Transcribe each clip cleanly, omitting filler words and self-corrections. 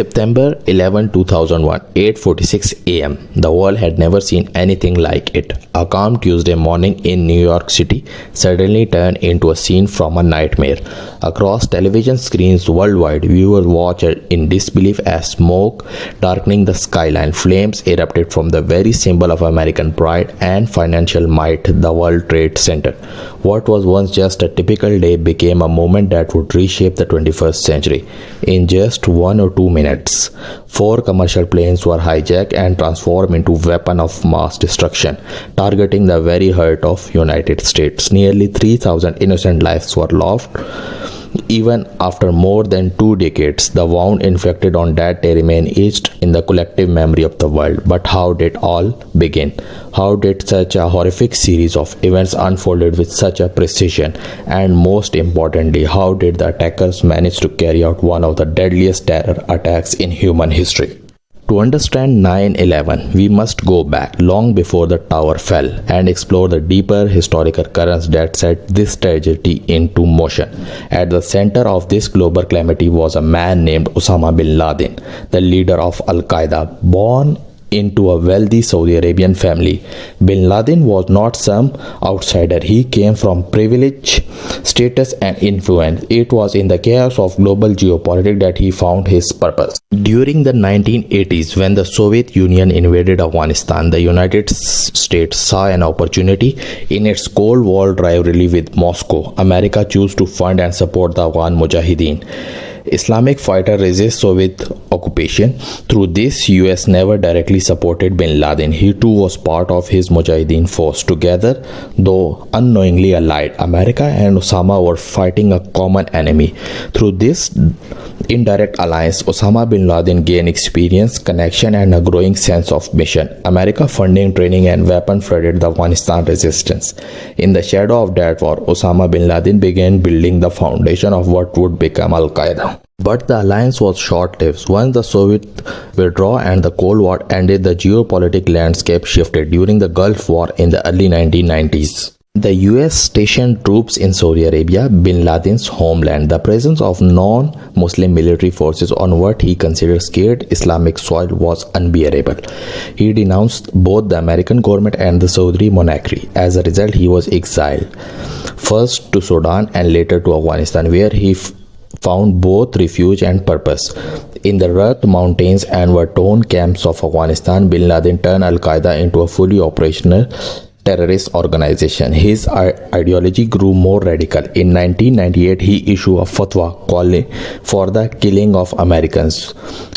September 11, 2001, 8:46 a.m. The world had never seen anything like it. A calm Tuesday morning in New York City suddenly turned into a scene from a nightmare. Across television screens worldwide, viewers watched in disbelief as smoke darkening the skyline. Flames erupted from the very symbol of American pride and financial might, the World Trade Center. What was once just a typical day became a moment that would reshape the 21st century. In just 1 or 2 minutes, 4 commercial planes were hijacked and transformed into weapons of mass destruction, targeting the very heart of United States. Nearly 3,000 innocent lives were lost. Even after more than 2 decades, the wound inflicted on that day remain etched in the collective memory of the world. But how did all begin? How did such a horrific series of events unfolded with such a precision? And most importantly, how did the attackers manage to carry out one of the deadliest terror attacks in human history? To understand 9/11, we must go back long before the tower fell and explore the deeper historical currents that set this tragedy into motion. At the center of this global calamity was a man named Osama bin Laden, the leader of al-Qaeda. Born into a wealthy Saudi Arabian family, bin Laden was not some outsider. He came from privilege, status and influence. It was in the chaos of global geopolitics that he found his purpose. During the 1980s, when the Soviet Union invaded Afghanistan, the United States saw an opportunity. In its Cold War rivalry with Moscow, America chose to fund and support the Afghan Mujahideen, Islamic fighter resist Soviet occupation. Through this, US never directly supported bin Laden. He too was part of his Mujahideen force. Together, though unknowingly allied, America and Osama were fighting a common enemy. Through this indirect alliance, Osama bin Laden gained experience, connection and a growing sense of mission. America funding, training and weapon flooded the Afghanistan resistance. In the shadow of that war, Osama bin Laden began building the foundation of what would become al-Qaeda. But the alliance was short-lived. Once the Soviet withdrew and the Cold War ended, the geopolitical landscape shifted. During the Gulf War in the early 1990s, the US stationed troops in Saudi Arabia, bin Laden's homeland. The presence of non-Muslim military forces on what he considered sacred Islamic soil was unbearable. He denounced both the American government and the Saudi monarchy. As a result, he was exiled, first to Sudan and later to Afghanistan, where he found both refuge and purpose. In the rugged mountains and war-torn camps of Afghanistan, bin Laden turned al-Qaeda into a fully operational terrorist organization. His ideology grew more radical. In 1998, he issued a fatwa calling for the killing of Americans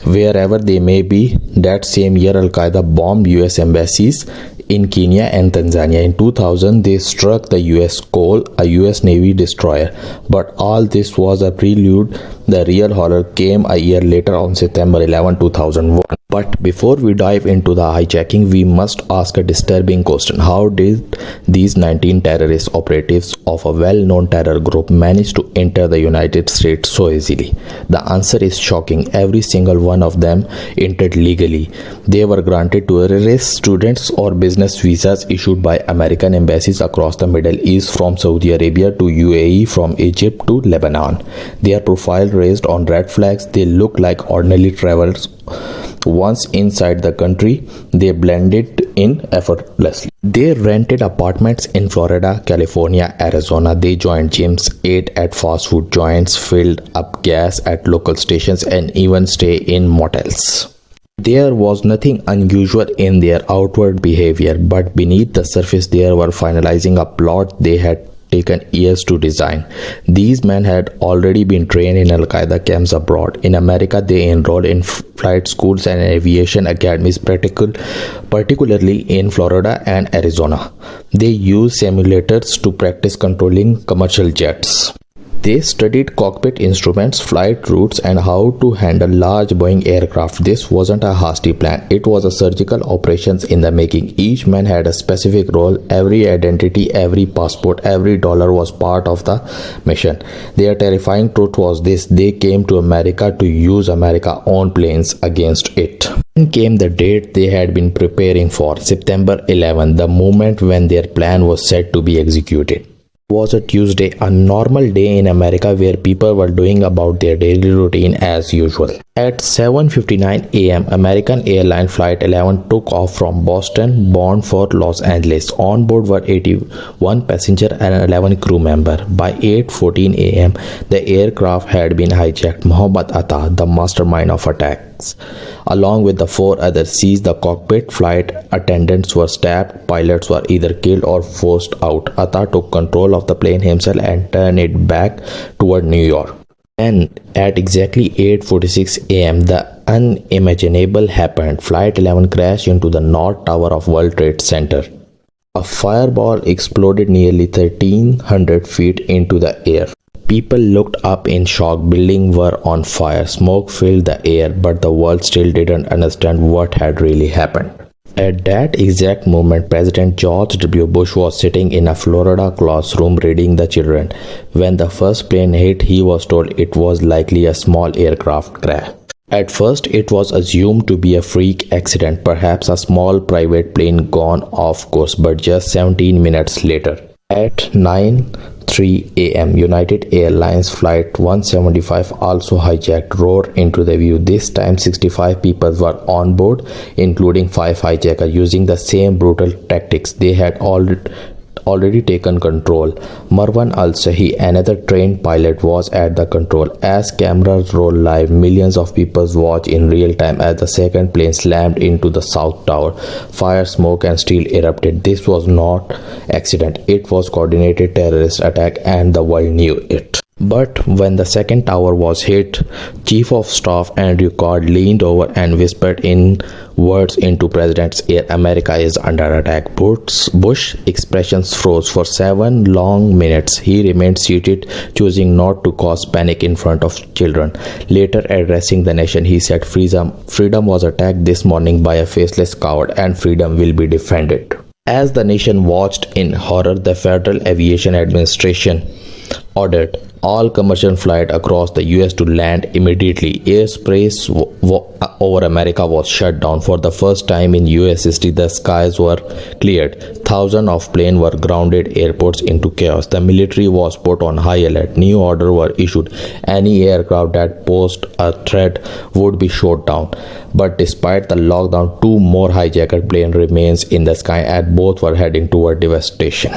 wherever they may be. That same year, al-Qaeda bombed US embassies in Kenya and Tanzania. In 2000, they struck the US Cole, a US Navy destroyer. But all this was a prelude. The real horror came a year later on September 11, 2001. But before we dive into the hijacking, we must ask a disturbing question. How did these 19 terrorist operatives of a well-known terror group manage to enter the United States so easily? The answer is shocking. Every single one of them entered legally. They were granted tourist, students or business visas issued by American embassies across the Middle East, from Saudi Arabia to UAE, from Egypt to Lebanon. Their profile raised on red flags. They look like ordinary travelers. Once inside the country, they blended in effortlessly. They rented apartments in Florida, California, Arizona. They joined gyms, ate at fast food joints, filled up gas at local stations, and even stay in motels. There was nothing unusual in their outward behavior, but beneath the surface they were finalizing a plot they had taken years to design. These men had already been trained in al-Qaeda camps abroad. In America, they enrolled in flight schools and aviation academies, particularly in Florida and Arizona. They used simulators to practice controlling commercial jets. They studied cockpit instruments, flight routes, and how to handle large Boeing aircraft. This wasn't a hasty plan. It was a surgical operations in the making. Each man had a specific role. Every identity, every passport, every dollar was part of the mission. Their terrifying truth was this: they came to America to use America's own planes against it. Then came the date they had been preparing for, September 11, the moment when their plan was set to be executed. Was a Tuesday, a normal day in America where people were doing about their daily routine as usual. At 7:59 a.m., American airline flight 11 took off from Boston, bound for Los Angeles. On board were 81 passengers and 11 crew members. By 8:14 a.m., the aircraft had been hijacked. Mohammed Atta, the mastermind of attacks, along with the four others, seized the cockpit. Flight attendants were stabbed. Pilots were either killed or forced out. Atta took control of the plane himself and turned it back toward New York. Then, at exactly 8:46 a.m., the unimaginable happened. Flight 11 crashed into the North Tower of World Trade Center. A fireball exploded nearly 1,300 feet into the air. People looked up in shock. Buildings were on fire. Smoke filled the air, but the world still didn't understand what had really happened. At that exact moment, President George W. Bush was sitting in a Florida classroom reading the children. When the first plane hit, he was told it was likely a small aircraft crash. At first, it was assumed to be a freak accident, perhaps a small private plane gone off course, but just 17 minutes later, at 9:03 a.m., United Airlines Flight 175 also hijacked roared into the view. This time 65 people were on board, including 5 hijackers, using the same brutal tactics. They had already taken control. Marwan Al-Sahi, another trained pilot, was at the control. As cameras roll live, millions of people watch in real time as the second plane slammed into the South Tower. Fire, smoke and steel erupted. This was not accident. It was coordinated terrorist attack and the world knew it. But when the second tower was hit, Chief of Staff Andrew Card leaned over and whispered in words into President's ear, "America is under attack." Bush's expressions froze. For 7 long minutes, he remained seated, choosing not to cause panic in front of children. Later, addressing the nation, he said, Freedom was attacked this morning by a faceless coward, and freedom will be defended." As the nation watched in horror, the Federal Aviation Administration ordered all commercial flights across the US to land immediately. Airspace over America was shut down. For the first time in US history, the skies were cleared. Thousands of planes were grounded, airports into chaos. The military was put on high alert. New orders were issued. Any aircraft that posed a threat would be shot down. But despite the lockdown, 2 more hijacked planes remains in the sky, and both were heading toward devastation.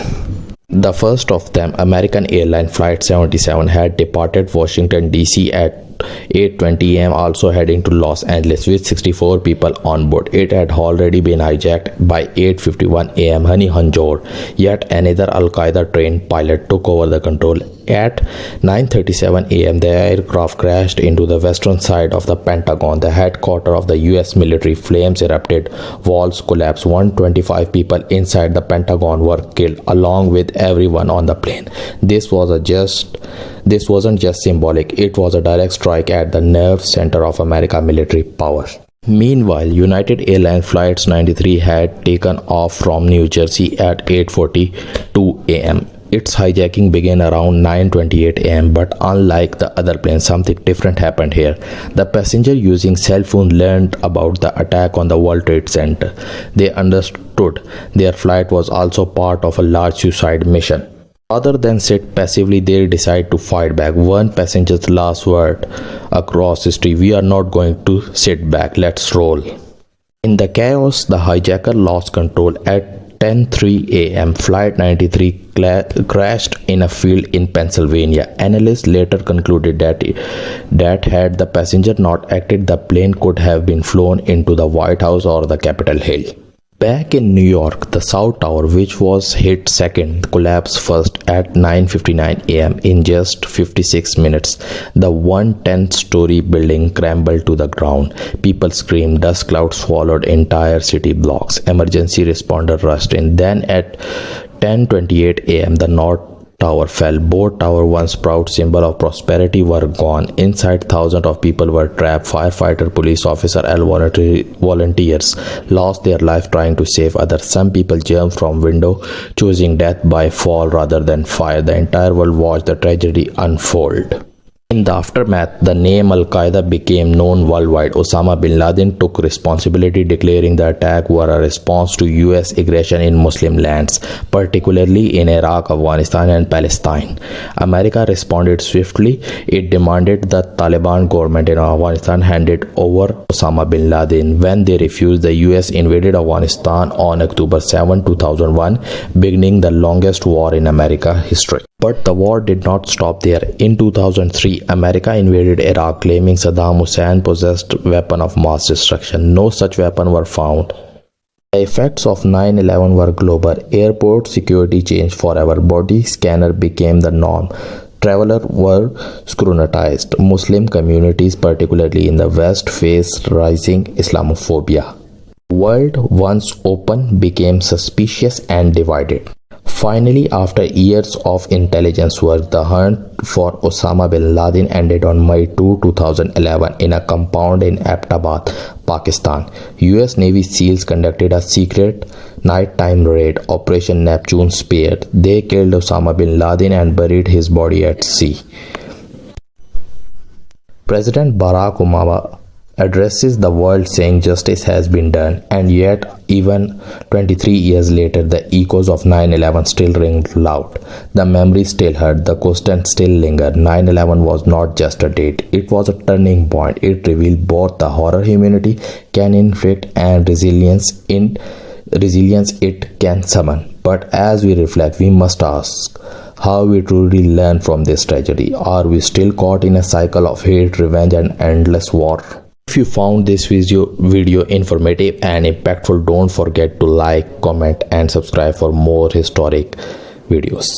The first of them, American Airlines Flight 77, had departed Washington, D.C. at 8:20 a.m., also heading to Los Angeles with 64 people on board. It had already been hijacked. By 8:51 a.m., Hani Hanjour, yet another al-Qaeda trained pilot, took over the control. At 9:37 a.m., the aircraft crashed into the western side of the Pentagon, the headquarters of the U.S. military. Flames erupted, walls collapsed. 125 people inside the Pentagon were killed, along with everyone on the plane. This wasn't just symbolic, it was a direct strike at the nerve center of America's military power. Meanwhile, United Airlines Flight 93 had taken off from New Jersey at 8:42 a.m. Its hijacking began around 9:28 a.m., but unlike the other planes, something different happened here. The passenger using cell phone learned about the attack on the World Trade Center. They understood their flight was also part of a large suicide mission. Rather than sit passively, they decided to fight back. One passenger's last word across history: "We are not going to sit back, let's roll." In the chaos, the hijacker lost control. At 10:03 a.m., Flight 93 crashed in a field in Pennsylvania. Analysts later concluded that had the passenger not acted, the plane could have been flown into the White House or the Capitol Hill. Back in New York, the South Tower, which was hit second, collapsed first at 9:59 a.m. In just 56 minutes, the 110-story building crumbled to the ground. People screamed. Dust clouds swallowed entire city blocks. Emergency responders rushed in. Then at 10:28 a.m., the North Tower fell. Both towers, once proud symbol of prosperity, were gone. Inside, thousands of people were trapped. Firefighters, police officers, and volunteers lost their life trying to save others. Some people jumped from windows, choosing death by fall rather than fire. The entire world watched the tragedy unfold. In the aftermath, the name al-Qaeda became known worldwide. Osama bin Laden took responsibility, declaring the attack were a response to US aggression in Muslim lands, particularly in Iraq, Afghanistan, and Palestine. America responded swiftly. It demanded the Taliban government in Afghanistan handed over Osama bin Laden. When they refused, the US invaded Afghanistan on October 7, 2001, beginning the longest war in American history. But the war did not stop there. In 2003, America invaded Iraq, claiming Saddam Hussein possessed weapon of mass destruction. No such weapon were found. The effects of 9/11 were global. Airport security changed forever. Body scanner became the norm. Travelers were scrutinized. Muslim communities, particularly in the West, faced rising Islamophobia. The world, once open, became suspicious and divided. Finally, after years of intelligence work, the hunt for Osama bin Laden ended on May 2, 2011 in a compound in Abbottabad, Pakistan. US Navy SEALs conducted a secret nighttime raid, Operation Neptune Spear. They killed Osama bin Laden and buried his body at sea. President Barack Obama addresses the world saying justice has been done, and yet even 23 years later the echoes of 9/11 still ring loud. The memories still hurt, the questions still linger. 9/11 was not just a date, it was a turning point. It revealed both the horror humanity can inflict and resilience it can summon. But as we reflect, we must ask, how we truly learn from this tragedy? Are we still caught in a cycle of hate, revenge, and endless war? If you found this video informative and impactful, don't forget to like, comment, and subscribe for more historic videos.